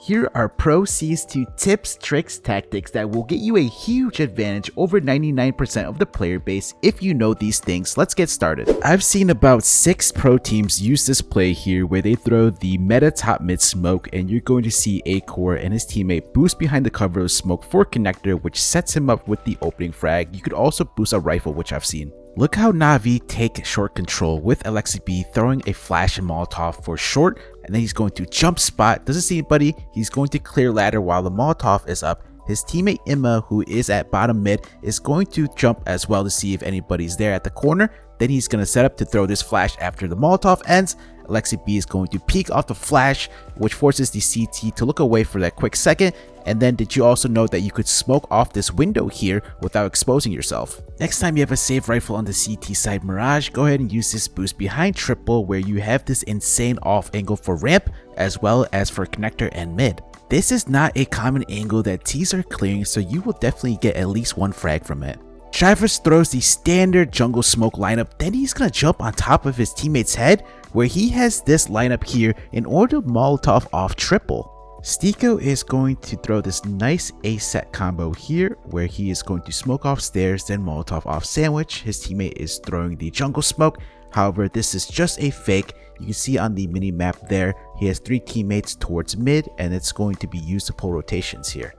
Here are pro CS2 tips, tricks, tactics that will get you a huge advantage over 99% of the player base if you know these things. Let's get started. I've seen about 6 pro teams use this play here where they throw the meta top mid smoke and you're going to see A-Core and his teammate boost behind the cover of smoke for connector, which sets him up with the opening frag. You could also boost a rifle, which I've seen. Look how Na'Vi take short control with Alexi throwing a flash and Molotov for short, and then he's going to jump spot, doesn't see anybody, he's going to clear ladder while the Molotov is up. His teammate Emma, who is at bottom mid, is going to jump as well to see if anybody's there at the corner. Then he's going to set up to throw this flash after the Molotov ends. Alexi is going to peek off the flash, which forces the CT to look away for that quick second. And then did you also know that you could smoke off this window here without exposing yourself? Next time you have a safe rifle on the CT side Mirage, go ahead and use this boost behind triple where you have this insane off angle for ramp as well as for connector and mid. This is not a common angle that T's are clearing, so you will definitely get at least one frag from it. Shivers throws the standard jungle smoke lineup, then he's gonna jump on top of his teammate's head where he has this lineup here in order to Molotov off triple. Stiko is going to throw this nice A-set combo here where he is going to smoke off stairs then Molotov off sandwich. His teammate is throwing the jungle smoke, however this is just a fake. You can see on the mini map there he has 3 teammates towards mid and it's going to be used to pull rotations here.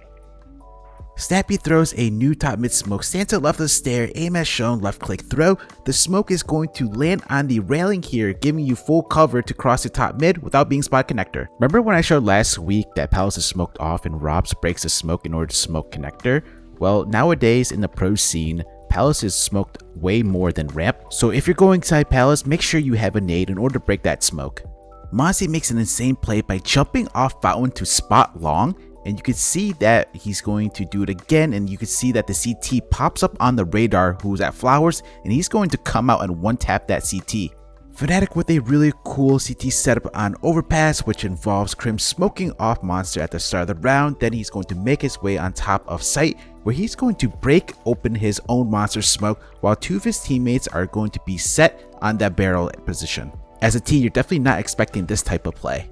Snappy throws a new top mid smoke, stands to left of the stair, aim as shown, left click throw. The smoke is going to land on the railing here, giving you full cover to cross the top mid without being spot connector. Remember when I showed last week that Palace is smoked off and Robs breaks the smoke in order to smoke connector? Well, nowadays in the pro scene, Palace is smoked way more than ramp, so if you're going inside Palace, make sure you have a nade in order to break that smoke. Monsi makes an insane play by jumping off fountain to spot long, and you can see that he's going to do it again, and you can see that the CT pops up on the radar who's at flowers, and he's going to come out and one tap that CT. Fnatic with a really cool CT setup on Overpass, which involves Crim smoking off Monster at the start of the round. Then he's going to make his way on top of site where he's going to break open his own Monster smoke while 2 of his teammates are going to be set on that barrel position. As a T, you're definitely not expecting this type of play.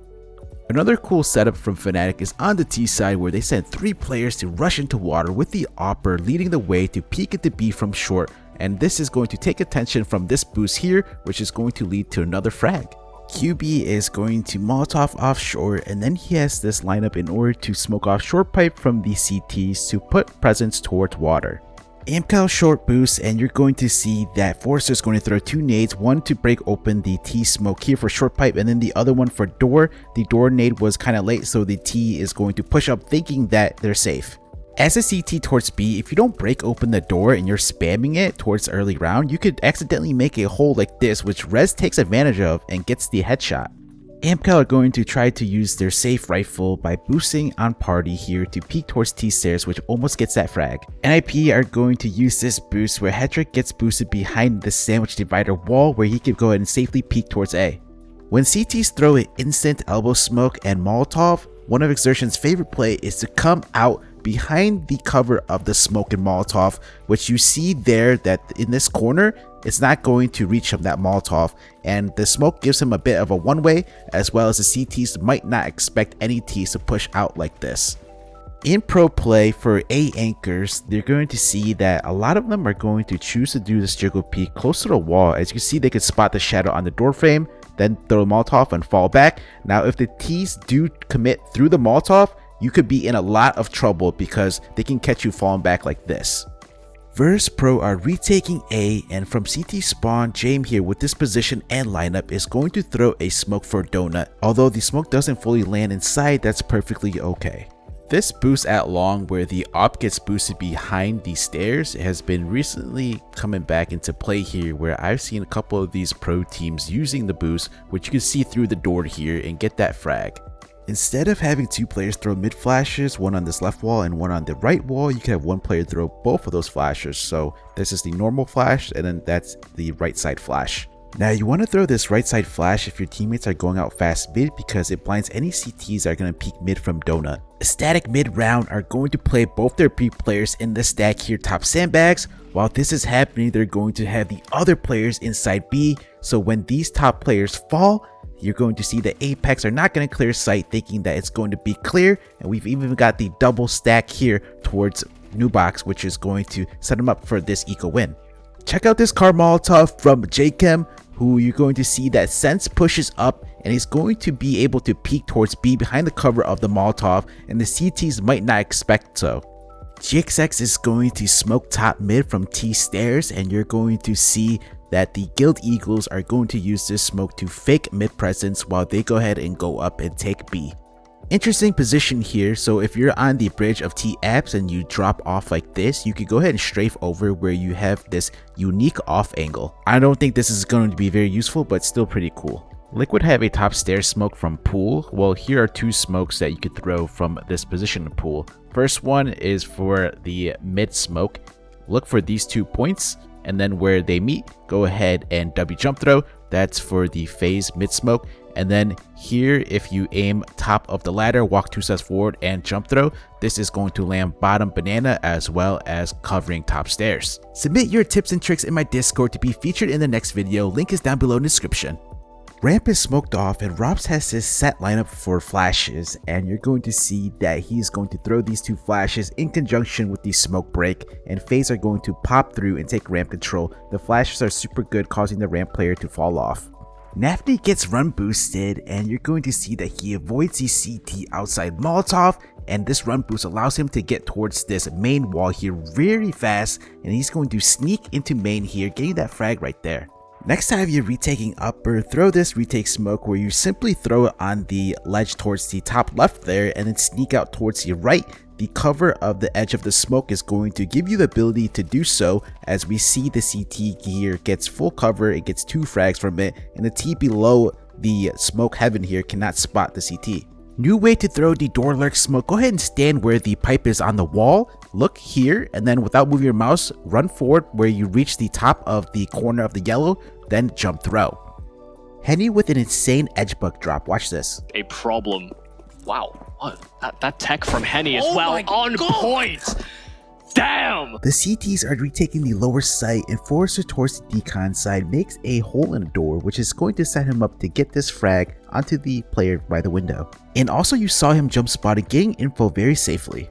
Another cool setup from Fnatic is on the T side where they sent 3 players to rush into water with the Opper leading the way to peek into B from short, and this is going to take attention from this boost here, which is going to lead to another frag. QB is going to Molotov off short, and then he has this lineup in order to smoke off short pipe from the CTs to put presence towards water. Amcal short boost, and you're going to see that Forrester is going to throw 2 nades, one to break open the T smoke here for short pipe and then the other one for door. The door nade was kind of late, so the T is going to push up thinking that they're safe. As a CT towards B, if you don't break open the door and you're spamming it towards the early round, you could accidentally make a hole like this, which Rez takes advantage of and gets the headshot. Amcal are going to try to use their safe rifle by boosting on party here to peek towards T stairs, which almost gets that frag. NIP are going to use this boost where Hedrick gets boosted behind the sandwich divider wall where he can go ahead and safely peek towards A. When CTs throw an instant elbow smoke and Molotov, one of Exertion's favorite play is to come out behind the cover of the smoke and Molotov, which you see there that in this corner it's not going to reach him, that Molotov, and the smoke gives him a bit of a one-way, as well as the CTs might not expect any Ts to push out like this. In pro play for A anchors, they're going to see that a lot of them are going to choose to do this jiggle peek close to the wall. As you can see, they could spot the shadow on the door frame, then throw a Molotov and fall back. Now if the Ts do commit through the Molotov, you could be in a lot of trouble because they can catch you falling back like this. Verse Pro are retaking A, and from CT spawn, James here with this position and lineup is going to throw a smoke for Donut. Although the smoke doesn't fully land inside, that's perfectly okay. This boost at long where the op gets boosted behind the stairs has been recently coming back into play here, where I've seen a couple of these pro teams using the boost, which you can see through the door here and get that frag. Instead of having 2 players throw mid flashes, one on this left wall and one on the right wall, you could have one player throw both of those flashes. So this is the normal flash and then that's the right side flash. Now you want to throw this right side flash if your teammates are going out fast mid because it blinds any CTs that are going to peek mid from Donut. Static mid round are going to play both their P players in the stack here top sandbags. While this is happening, they're going to have the other players inside B, so when these top players fall, You're going to see the Apex are not going to clear sight, thinking that it's going to be clear, and we've even got the double stack here towards Nubox, which is going to set him up for this eco win. Check out this car Molotov from JChem, who you're going to see that Sense pushes up and he's going to be able to peek towards B behind the cover of the Molotov, and the CTs might not expect so. GXX is going to smoke top mid from T stairs, and you're going to see that the Guild Eagles are going to use this smoke to fake mid presence while they go ahead and go up and take B. Interesting position here, so if you're on the bridge of T apps and you drop off like this, you could go ahead and strafe over where you have this unique off angle. I don't think this is going to be very useful, but still pretty cool. Liquid have a top stairs smoke from pool. Well, here are two smokes that you could throw from this position of pool. First one is for the mid smoke. Look for these 2 points, and then where they meet, go ahead and W jump throw. That's for the phase mid smoke. And then here, if you aim top of the ladder, walk 2 steps forward and jump throw, this is going to land bottom banana as well as covering top stairs. Submit your tips and tricks in my Discord to be featured in the next video. Link is down below in the description. Ramp is smoked off and Robs has his set lineup for flashes, and you're going to see that he's going to throw these 2 flashes in conjunction with the smoke break, and FaZe are going to pop through and take ramp control. The flashes are super good, causing the ramp player to fall off. Nafty gets run boosted, and you're going to see that he avoids the CT outside Molotov, and this run boost allows him to get towards this main wall here very fast, and he's going to sneak into main here, getting that frag right there. Next time you're retaking upper, throw this retake smoke where you simply throw it on the ledge towards the top left there and then sneak out towards the right. The cover of the edge of the smoke is going to give you the ability to do so, as we see the CT here gets full cover, it gets 2 frags from it, and the T below the smoke heaven here cannot spot the CT. New way to throw the door lurk smoke. Go ahead and stand where the pipe is on the wall, look here, and then without moving your mouse, run forward where you reach the top of the corner of the yellow, then jump throw. Henny with an insane edge bug drop. Watch this. A problem. Wow, what? That tech from Henny as well, on point! Damn! The CTs are retaking the lower site, and Forrester towards the decon side makes a hole in the door, which is going to set him up to get this frag onto the player by the window. And also you saw him jump spotting, getting info very safely.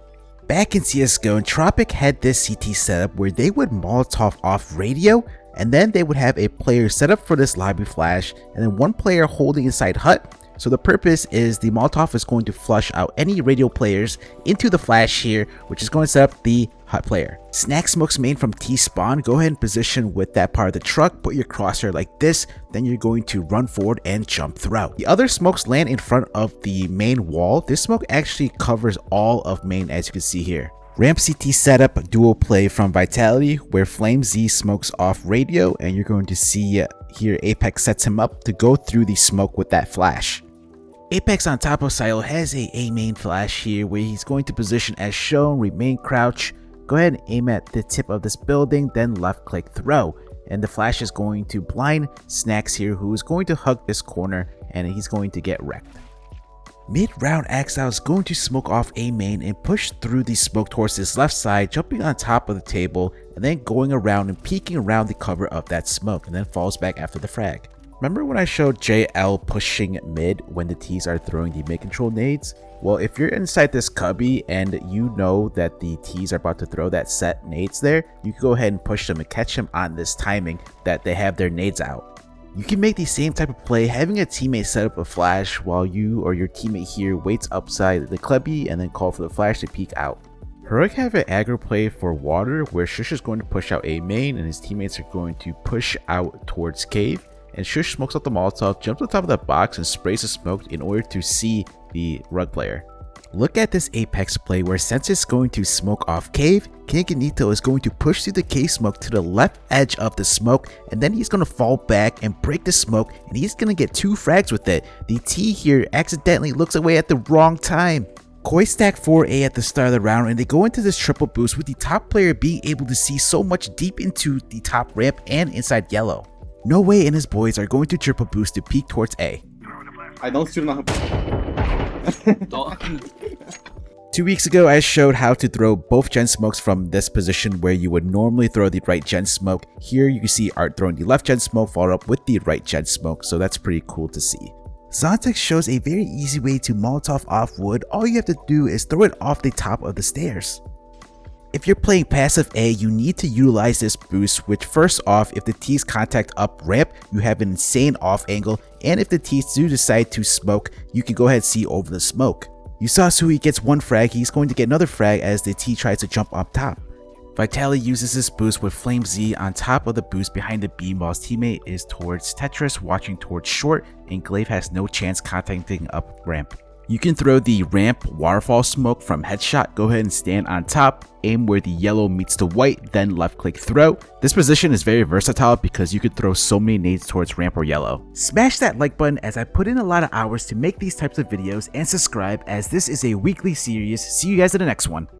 Back in CSGO, Tropic had this CT setup where they would Molotov off radio, and then they would have a player set up for this lobby flash, and then one player holding inside hut. So the purpose is the Molotov is going to flush out any radio players into the flash here, which is going to set up the hut player. Snack smokes main from T-spawn. Go ahead and position with that part of the truck, put your crosshair like this, then you're going to run forward and jump through. The other smokes land in front of the main wall. This smoke actually covers all of main, as you can see here. Ramp CT setup duo play from Vitality, where Flame Z smokes off radio, and you're going to see here Apex sets him up to go through the smoke with that flash. Apex on top of Silo has a main flash here where he's going to position as shown, remain crouch, go ahead and aim at the tip of this building, then left click throw, and the flash is going to blind Snacks here, who is going to hug this corner and he's going to get wrecked. Mid-round Axel is going to smoke off A main and push through the smoke towards his left side, jumping on top of the table and then going around and peeking around the cover of that smoke, and then falls back after the frag. Remember when I showed JL pushing mid when the T's are throwing the mid control nades? Well, if you're inside this cubby and you know that the T's are about to throw that set nades there, you can go ahead and push them and catch them on this timing that they have their nades out. You can make the same type of play having a teammate set up a flash while you or your teammate here waits upside the cubby and then call for the flash to peek out. Heroic have an aggro play for water where Shush is going to push out A main and his teammates are going to push out towards cave. And Shush smokes out the Molotov, jumps on top of that box and sprays the smoke in order to see the rug player. Look at this Apex play where Sense is going to smoke off cave, King Ganito is going to push through the cave smoke to the left edge of the smoke, and then he's going to fall back and break the smoke, and he's going to get 2 frags with it. The T here accidentally looks away at the wrong time. Koi stack 4A at the start of the round, and they go into this triple boost with the top player being able to see so much deep into the top ramp and inside yellow. No Way and his boys are going to triple boost to peek towards A. I don't shoot enough. 2 weeks ago, I showed how to throw both gen smokes from this position where you would normally throw the right gen smoke. Here you can see Art throwing the left gen smoke followed up with the right gen smoke, so that's pretty cool to see. Zontex shows a very easy way to Molotov off wood. All you have to do is throw it off the top of the stairs. If you're playing passive A, you need to utilize this boost, which first off, if the T's contact up ramp, you have an insane off angle, and if the T's do decide to smoke, you can go ahead and see over the smoke. You saw Sui gets one frag, he's going to get another frag as the T tries to jump up top. Vitali uses this boost with Flame Z on top of the boost behind the beam while his teammate is towards Tetris watching towards short, and Glaive has no chance contacting up ramp. You can throw the ramp waterfall smoke from headshot, go ahead and stand on top, aim where the yellow meets the white, then left click throw. This position is very versatile because you could throw so many nades towards ramp or yellow. Smash that like button as I put in a lot of hours to make these types of videos, and subscribe as this is a weekly series. See you guys in the next one.